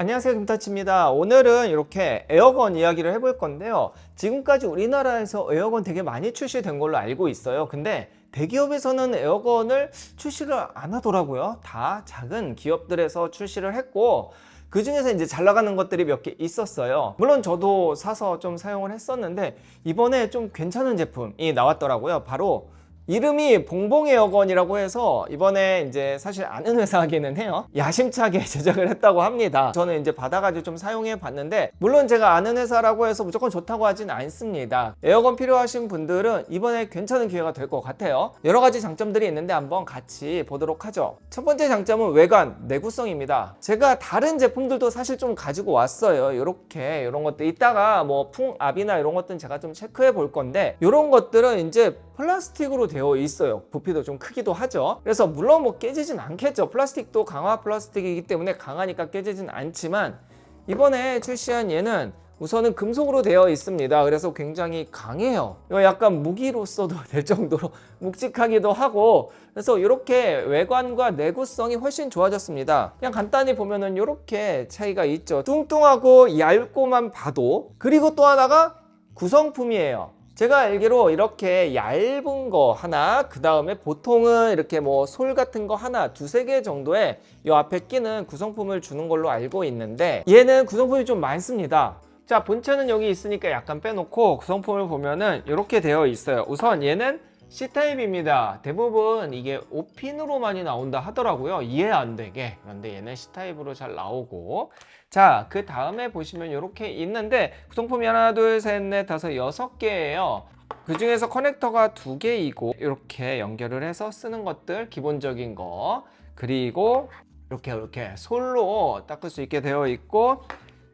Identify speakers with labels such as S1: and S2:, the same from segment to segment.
S1: 안녕하세요, 김타치입니다. 오늘은 이렇게 에어건 이야기를 해볼 건데요. 지금까지 우리나라에서 에어건 되게 많이 출시된 걸로 알고 있어요. 근데 대기업에서는 에어건을 출시를 안 하더라고요. 다 작은 기업들에서 출시를 했고, 그 중에서 이제 잘 나가는 것들이 몇 개 있었어요. 물론 저도 사서 좀 사용을 했었는데, 이번에 좀 괜찮은 제품이 나왔더라고요. 바로 이름이 봉봉 에어건이라고 해서 이번에 이제 사실 아는 회사이기는 해요. 야심차게 제작을 했다고 합니다. 저는 이제 받아가지고 좀 사용해 봤는데, 물론 제가 아는 회사라고 해서 무조건 좋다고 하진 않습니다. 에어건 필요하신 분들은 이번에 괜찮은 기회가 될 것 같아요. 여러 가지 장점들이 있는데 한번 같이 보도록 하죠. 첫 번째 장점은 외관, 내구성입니다. 제가 다른 제품들도 사실 좀 가지고 왔어요. 이런 것들 이따가 뭐 풍압이나 이런 것들은 제가 좀 체크해 볼 건데, 이런 것들은 이제 플라스틱으로 되어 있어요. 부피도 좀 크기도 하죠. 그래서 물론 뭐 깨지진 않겠죠. 플라스틱도 강화 플라스틱이기 때문에 강하니까 깨지진 않지만, 이번에 출시한 얘는 우선은 금속으로 되어 있습니다. 그래서 굉장히 강해요. 이거 약간 무기로 써도 될 정도로 묵직하기도 하고, 그래서 이렇게 외관과 내구성이 훨씬 좋아졌습니다. 그냥 간단히 보면은 이렇게 차이가 있죠. 뚱뚱하고 얇고만 봐도. 그리고 또 하나가 구성품이에요. 제가 알기로 이렇게 얇은 거 하나, 그 다음에 보통은 이렇게 뭐 솔 같은 거 하나, 두세 개 정도의 이 앞에 끼는 구성품을 주는 걸로 알고 있는데, 얘는 구성품이 좀 많습니다. 자, 본체는 여기 있으니까 약간 빼놓고 구성품을 보면은 이렇게 되어 있어요. 우선 얘는 C타입입니다. 대부분 이게 5핀으로 많이 나온다 하더라고요. 이해 안 되게. 그런데 얘는 C타입으로 잘 나오고, 자, 그 다음에 보시면 이렇게 있는데 구성품이 하나, 둘, 셋, 넷, 다섯, 6개예요. 그 중에서 커넥터가 2개이고, 이렇게 연결을 해서 쓰는 것들 기본적인 거, 그리고 이렇게 솔로 닦을 수 있게 되어 있고,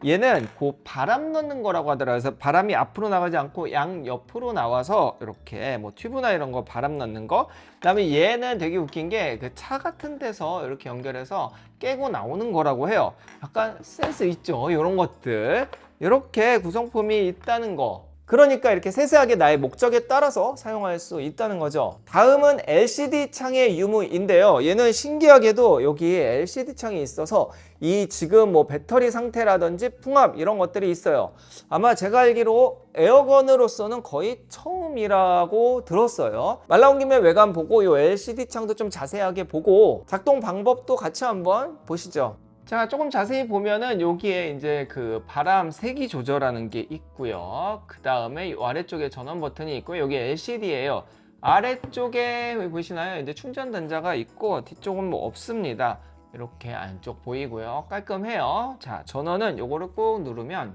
S1: 얘는 그 바람 넣는 거라고 하더라고요. 그래서 바람이 앞으로 나가지 않고 양 옆으로 나와서 이렇게 뭐 튜브나 이런 거 바람 넣는 거. 그다음에 얘는 되게 웃긴 게 그 차 같은 데서 이렇게 연결해서 깨고 나오는 거라고 해요. 약간 센스 있죠, 이런 것들. 이렇게 구성품이 있다는 거. 그러니까 이렇게 세세하게 나의 목적에 따라서 사용할 수 있다는 거죠. 다음은 LCD 창의 유무인데요. 얘는 신기하게도 여기에 LCD 창이 있어서 이 지금 뭐 배터리 상태라든지 풍압 이런 것들이 있어요. 아마 제가 알기로 에어건으로서는 거의 처음이라고 들었어요. 말 나온 김에 외관 보고 이 LCD 창도 좀 자세하게 보고 작동 방법도 같이 한번 보시죠. 자, 조금 자세히 보면은 여기에 이제 그 바람 세기 조절하는 게 있고요. 그 다음에 아래쪽에 전원 버튼이 있고, 여기 LCD예요. 아래쪽에 보이시나요? 이제 충전 단자가 있고, 뒤쪽은 뭐 없습니다. 이렇게 안쪽 보이고요. 깔끔해요. 자, 전원은 요거를 꾹 누르면,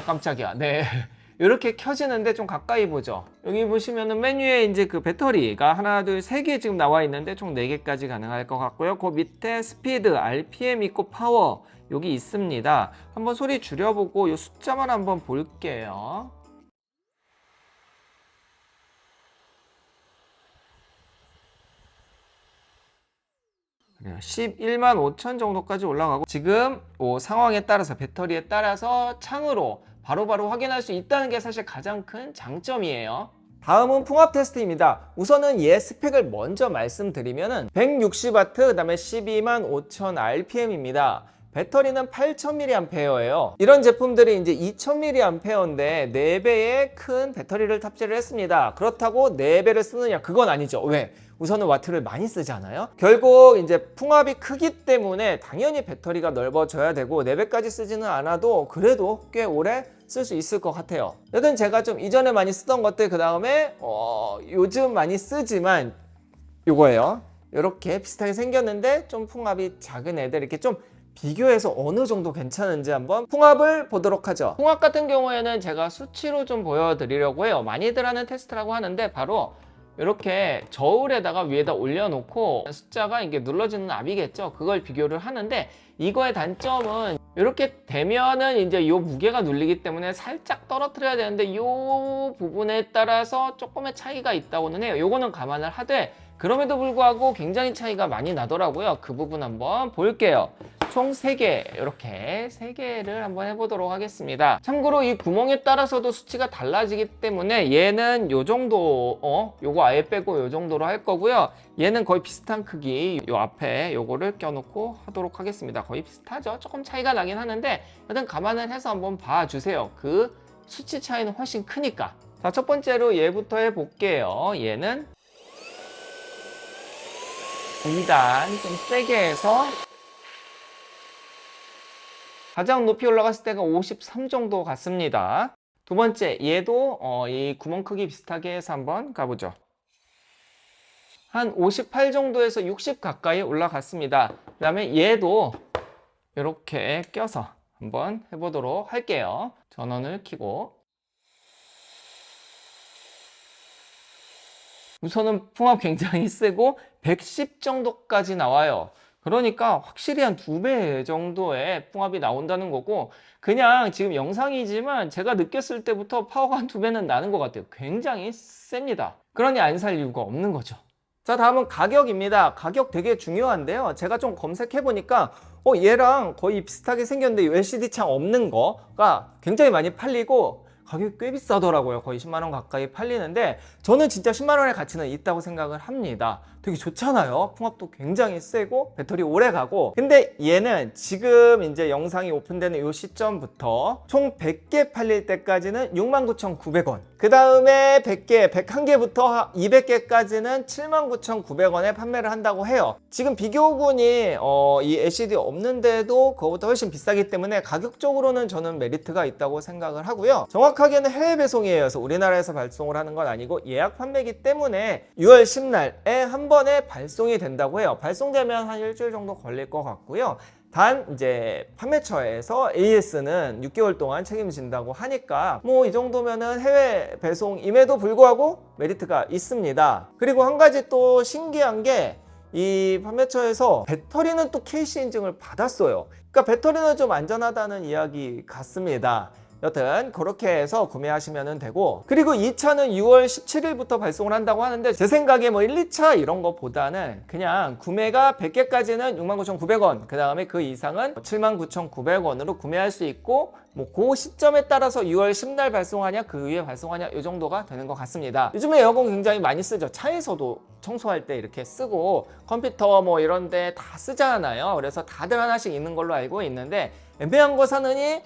S1: 깜짝이야. 네. 이렇게 켜지는데 좀 가까이 보죠. 여기 보시면은 메뉴에 이제 그 배터리가 하나, 둘, 세 개 지금 나와 있는데 총 4개까지 가능할 것 같고요. 그 밑에 스피드, RPM 있고 파워 여기 있습니다. 한번 소리 줄여보고 이 숫자만 한번 볼게요. 11만 5천 정도까지 올라가고, 지금 상황에 따라서 배터리에 따라서 창으로 바로바로 확인할 수 있다는 게 사실 가장 큰 장점이에요. 다음은 풍압 테스트입니다. 우선은 얘 스펙을 먼저 말씀드리면은 160W, 그 다음에 12만 5천 RPM입니다. 배터리는 8000mAh예요. 이런 제품들이 이제 2000mAh인데 4배의 큰 배터리를 탑재를 했습니다. 그렇다고 4배를 쓰느냐? 그건 아니죠. 왜? 우선은 와트를 많이 쓰잖아요. 결국 이제 풍압이 크기 때문에 당연히 배터리가 넓어져야 되고, 4배까지 쓰지는 않아도 그래도 꽤 오래 쓸 수 있을 것 같아요. 여튼 제가 좀 이전에 많이 쓰던 것들, 그 다음에 요즘 많이 쓰지만 요거예요. 이렇게 비슷하게 생겼는데 좀 풍압이 작은 애들, 이렇게 좀 비교해서 어느 정도 괜찮은지 한번 풍압을 보도록 하죠. 풍압 같은 경우에는 제가 수치로 좀 보여드리려고 해요. 많이들 하는 테스트라고 하는데, 바로 이렇게 저울에다가 위에다 올려놓고 숫자가 이게 눌러지는 압이겠죠. 그걸 비교를 하는데, 이거의 단점은 이렇게 되면은 이제 이 무게가 눌리기 때문에 살짝 떨어뜨려야 되는데, 이 부분에 따라서 조금의 차이가 있다고는 해요. 요거는 감안을 하되, 그럼에도 불구하고 굉장히 차이가 많이 나더라고요. 그 부분 한번 볼게요. 총 3개, 이렇게 3개를 한번 해보도록 하겠습니다. 참고로 이 구멍에 따라서도 수치가 달라지기 때문에 얘는 요 정도, 요거 아예 빼고 요 정도로 할 거고요. 얘는 거의 비슷한 크기, 요 앞에 요거를 껴놓고 하도록 하겠습니다. 거의 비슷하죠? 조금 차이가 나긴 하는데 여튼 감안을 해서 한번 봐주세요. 그 수치 차이는 훨씬 크니까. 자, 첫 번째로 얘부터 해볼게요. 얘는 2단 좀 세게 해서 가장 높이 올라갔을 때가 53 정도 같습니다. 두 번째, 얘도 이 구멍 크기 비슷하게 해서 한번 가보죠. 한 58 정도에서 60 가까이 올라갔습니다. 그 다음에 얘도 이렇게 껴서 한번 해보도록 할게요. 전원을 켜고. 우선은 풍압 굉장히 세고 110 정도까지 나와요. 그러니까 확실히 한 2배 정도의 풍압이 나온다는 거고, 그냥 지금 영상이지만 제가 느꼈을 때부터 파워가 한 2배는 나는 것 같아요. 굉장히 셉니다. 그러니 안 살 이유가 없는 거죠. 자, 다음은 가격입니다. 가격 되게 중요한데요. 제가 좀 검색해 보니까 얘랑 거의 비슷하게 생겼는데 LCD 창 없는 거가 굉장히 많이 팔리고 가격이 꽤 비싸더라고요. 거의 10만 원 가까이 팔리는데 저는 진짜 10만 원의 가치는 있다고 생각을 합니다. 되게 좋잖아요. 풍압도 굉장히 세고 배터리 오래 가고. 근데 얘는 지금 이제 영상이 오픈되는 이 시점부터 총 100개 팔릴 때까지는 69,900원. 그 다음에 100개, 101개부터 200개까지는 79,900원에 판매를 한다고 해요. 지금 비교군이 이 LCD 없는데도 그거보다 훨씬 비싸기 때문에 가격적으로는 저는 메리트가 있다고 생각을 하고요. 정확하게는 해외 배송이에요. 그래서 우리나라에서 발송을 하는 건 아니고 예약 판매이기 때문에 6월 10날에 한 번에 발송이 된다고 해요. 발송되면 한 일주일 정도 걸릴 것 같고요. 단 이제 판매처에서 AS는 6개월 동안 책임진다고 하니까 뭐 이 정도면은 해외 배송임에도 불구하고 메리트가 있습니다. 그리고 한 가지 또 신기한 게 이 판매처에서 배터리는 또 KC 인증을 받았어요. 그러니까 배터리는 좀 안전하다는 이야기 같습니다. 여튼 그렇게 해서 구매하시면 되고, 그리고 2차는 6월 17일부터 발송을 한다고 하는데 제 생각에 뭐 1, 2차 이런 거보다는 그냥 구매가 100개까지는 69,900원, 그 다음에 그 이상은 79,900원으로 구매할 수 있고, 뭐 그 시점에 따라서 6월 10날 발송하냐 그 위에 발송하냐 이 정도가 되는 것 같습니다. 요즘에 에어컨 굉장히 많이 쓰죠. 차에서도 청소할 때 이렇게 쓰고 컴퓨터 뭐 이런 데 다 쓰잖아요. 그래서 다들 하나씩 있는 걸로 알고 있는데 애매한 거 사느니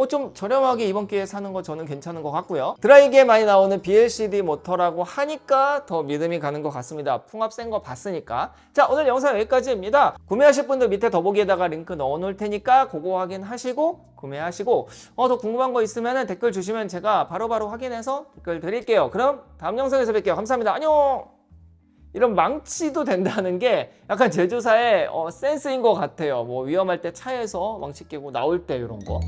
S1: 좀 저렴하게 이번 기회에 사는 거 저는 괜찮은 것 같고요. 드라이기에 많이 나오는 BLCD 모터라고 하니까 더 믿음이 가는 것 같습니다. 풍압 센 거 봤으니까. 자, 오늘 영상 여기까지입니다. 구매하실 분들 밑에 더보기에다가 링크 넣어 놓을 테니까 그거 확인하시고 구매하시고, 더 궁금한 거 있으면 댓글 주시면 제가 바로바로 확인해서 댓글 드릴게요. 그럼 다음 영상에서 뵐게요. 감사합니다. 안녕. 이런 망치도 된다는 게 약간 제조사의 센스인 것 같아요. 뭐 위험할 때 차에서 망치 끼고 나올 때 이런 거.